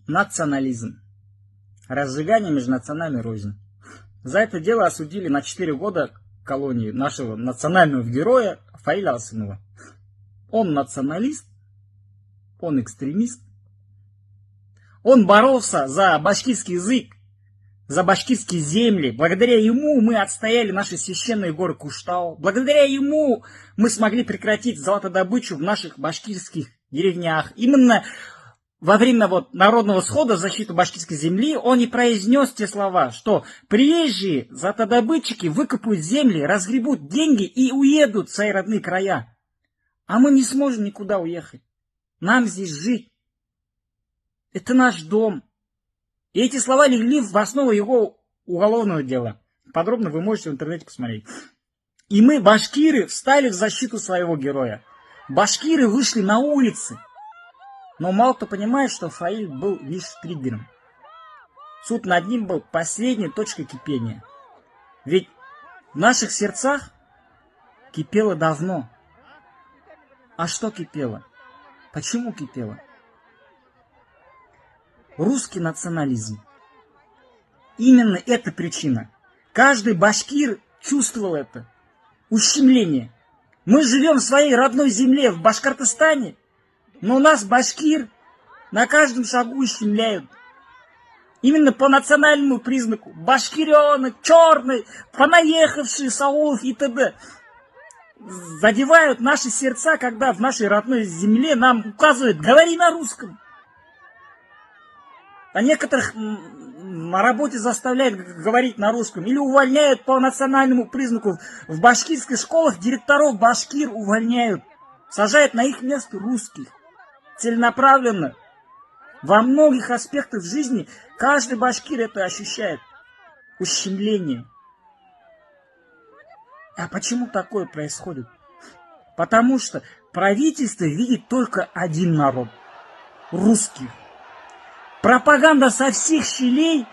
Национализм. Разжигание межнациональной розни. За это дело осудили на 4 года колонии нашего национального героя Фаиля Асымова. Он националист, он экстремист. Он боролся за башкирский язык, за башкирские земли. Благодаря ему мы отстояли наши священные горы Куштау. Благодаря ему мы смогли прекратить золотодобычу в наших башкирских деревнях. Именно во время народного схода в защиту башкирской земли он и произнес те слова, что приезжие золотодобытчики выкопают земли, разгребут деньги и уедут в свои родные края. А мы не сможем никуда уехать. Нам здесь жить. Это наш дом. И эти слова легли в основу его уголовного дела. Подробно вы можете в интернете посмотреть. И мы, башкиры, встали в защиту своего героя. Башкиры вышли на улицы. Но мало кто понимает, что Фаиль был лишь триггером. Суд над ним был последней точкой кипения. Ведь в наших сердцах кипело давно. А что кипело? Почему кипело? Русский национализм. Именно эта причина. Каждый башкир чувствовал это. Ущемление. Мы живем в своей родной земле, в Башкортостане, но нас, башкир, на каждом шагу ущемляют. Именно по национальному признаку. Башкиренок, черный, понаехавший с аулов и т.д. Задевают наши сердца, когда в нашей родной земле нам указывают: говори на русском. А некоторых на работе заставляют говорить на русском. Или увольняют по национальному признаку. В башкирских школах директоров башкир увольняют. Сажают на их место русских. Целенаправленно. Во многих аспектах жизни каждый башкир это ощущает. Ущемление. А почему такое происходит? Потому что правительство видит только один народ. Русских. Пропаганда со всех щелей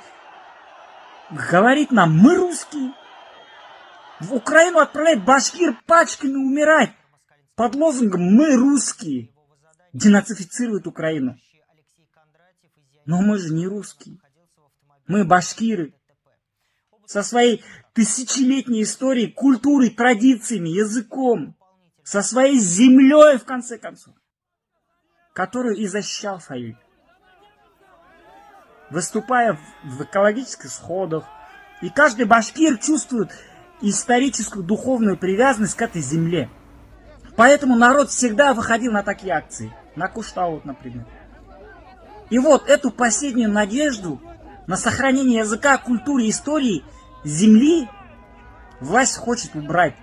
говорит нам: мы русские. В Украину отправляет башкир пачками умирать под лозунгом «мы русские». Денацифицирует Украину. Но мы же не русские. Мы башкиры. Со своей тысячелетней историей, культурой, традициями, языком. Со своей землей, в конце концов. Которую и защищал Фаиль. Выступая в экологических сходах. И каждый башкир чувствует историческую, духовную привязанность к этой земле. Поэтому народ всегда выходил на такие акции. На Куштау, например. И вот эту последнюю надежду на сохранение языка, культуры, истории земли власть хочет убрать.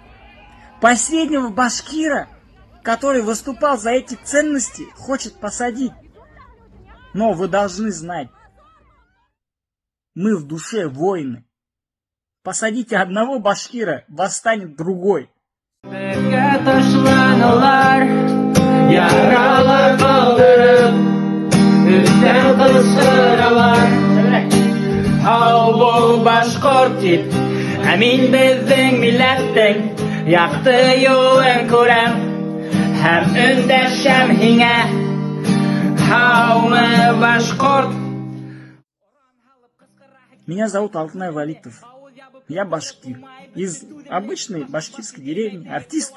Последнего башкира, который выступал за эти ценности, хочет посадить. Но вы должны знать, мы в душе воины. Посадите одного башкира, восстанет другой. Yaralar kaldırıp üstten kılsıralar Havlu başkortip Emin bizden milletten Yaktı yolun kurem Hem öndeşem hine Havlu başkort. Меня зовут Алтынай Валитов. Я башкир. Из обычной башкирской деревни. Артист.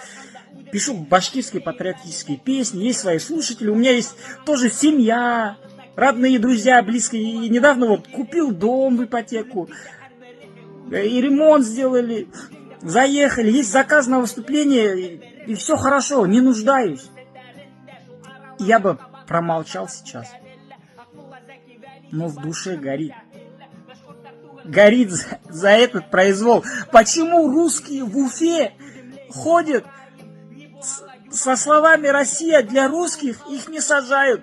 Пишу башкирские патриотические песни. Есть свои слушатели. У меня есть тоже семья. Родные, друзья, близкие. И недавно купил дом в ипотеку. И ремонт сделали. Заехали. Есть заказ на выступление. И все хорошо. Не нуждаюсь. Я бы промолчал сейчас. Но в душе горит. Горит за этот произвол. Почему русские в Уфе ходят со словами «Россия для русских», их не сажают?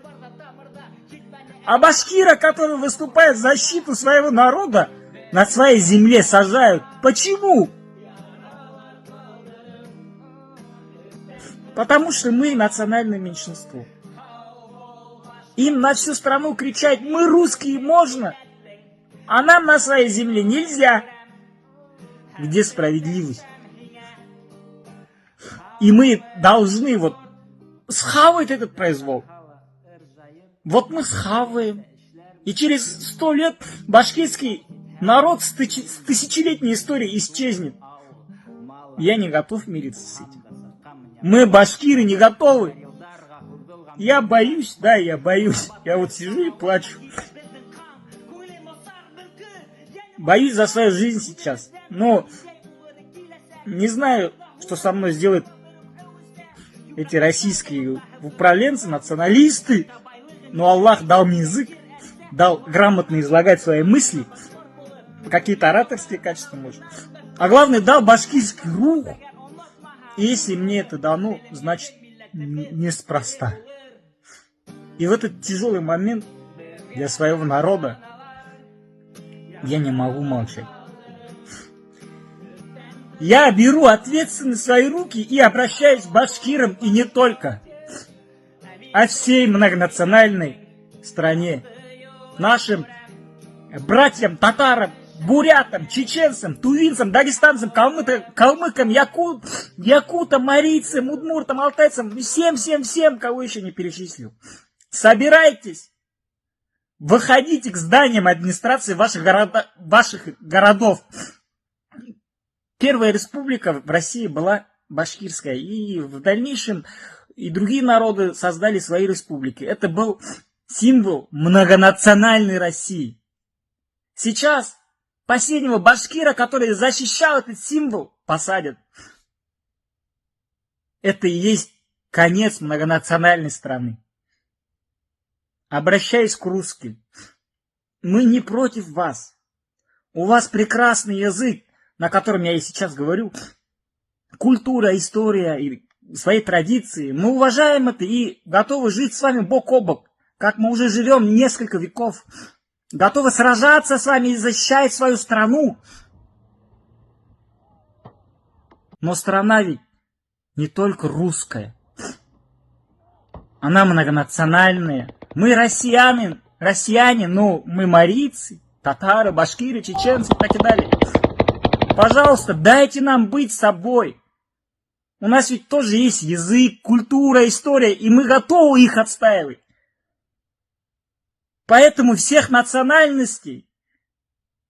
А башкира, который выступает в защиту своего народа, на своей земле сажают. Почему? Потому что мы национальное меньшинство. Им на всю страну кричать «Мы русские» можно, а нам на своей земле нельзя. Где справедливость? И мы должны схавать этот произвол. Вот мы схаваем. И через 100 лет башкирский народ с тысячелетней историей исчезнет. Я не готов мириться с этим. Мы, башкиры, не готовы. Я боюсь, да, я боюсь. Я вот сижу и плачу. Боюсь за свою жизнь сейчас. Но не знаю, что со мной сделают эти российские управленцы, националисты. Но Аллах дал мне язык, дал грамотно излагать свои мысли, какие-то ораторские качества, может. А главное, дал башкирский рух. И если мне это дано, значит, неспроста. И в этот тяжелый момент для своего народа я не могу молчать. Я беру ответственность в свои руки и обращаюсь к башкирам, и не только, а всей многонациональной стране, нашим братьям, татарам, бурятам, чеченцам, тувинцам, дагестанцам, калмыкам, якутам, марийцам, удмуртам, алтайцам, всем, кого еще не перечислил. Собирайтесь, выходите к зданиям администрации ваших городов. Первая республика в России была башкирская, и в дальнейшем и другие народы создали свои республики. Это был символ многонациональной России. Сейчас последнего башкира, который защищал этот символ, посадят. Это и есть конец многонациональной страны. Обращаясь к русским, мы не против вас. У вас прекрасный язык, на котором я и сейчас говорю, культура, история и свои традиции. Мы уважаем это и готовы жить с вами бок о бок, как мы уже живем несколько веков. Готовы сражаться с вами и защищать свою страну. Но страна ведь не только русская. Она многонациональная. Мы россияне, но мы марийцы, татары, башкиры, чеченцы и так и далее. Пожалуйста, дайте нам быть собой. У нас ведь тоже есть язык, культура, история, и мы готовы их отстаивать. Поэтому всех национальностей,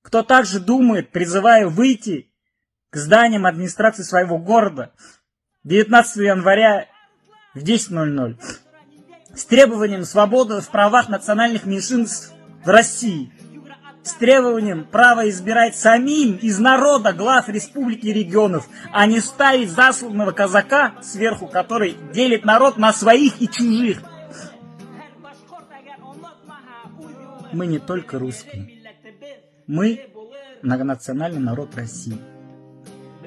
кто также думает, призываю выйти к зданиям администрации своего города 19 января в 10:00 с требованием свободы в правах национальных меньшинств в России, с требованием права избирать самим из народа глав республики и регионов, а не ставить засланного казака сверху, который делит народ на своих и чужих. Мы не только русские. Мы многонациональный народ России.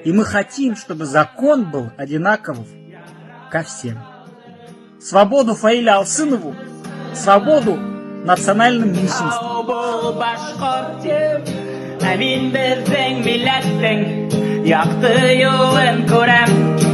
И мы хотим, чтобы закон был одинаков ко всем. Свободу Фаиля Алсынову, свободу национальным меньшинствам. Yaktı yolun kurem